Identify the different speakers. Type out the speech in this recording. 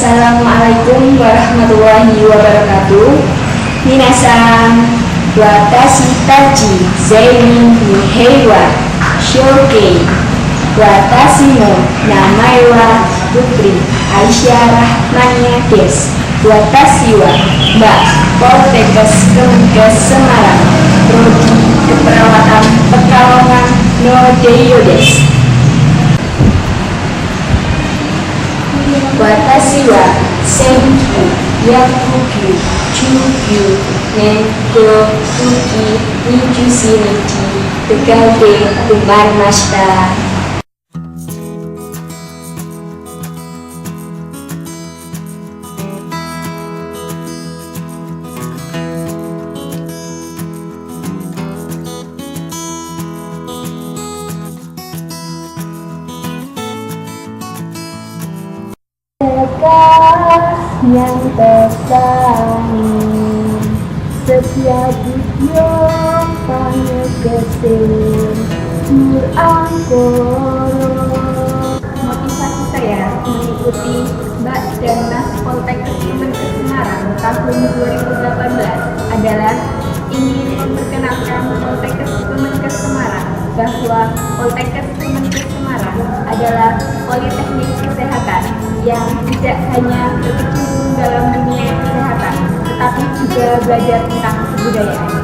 Speaker 1: Assalamualaikum warahmatullahi wabarakatuh. Minasan, watashi tachi zenmin ni heiwa shoukei. Watashi no namae wa Putri Aisyah Rahmania desu. Watashi wa Mbak Poltekkes Kemenkes Semarang, Prodi Keperawatan Pekalongan no Deyo desu. Watashi wa senki yakugyu chugyu nengo fuki nijushi nichi tegal de umarimashita.
Speaker 2: Yang tersaing setiap bujuk pangekesin Angkoro.
Speaker 3: Motivasi saya mengikuti Mbak dan Mas Poltekkes Kemenkes Semarang tahun 2018 adalah ingin memperkenalkan Poltekkes Kemenkes Semarang bahwa Poltekkes Kemenkes Semarang adalah politeknik kesehatan yang tidak hanya berkecimpung dalam dunia kesehatan, tetapi juga belajar tentang kebudayaan.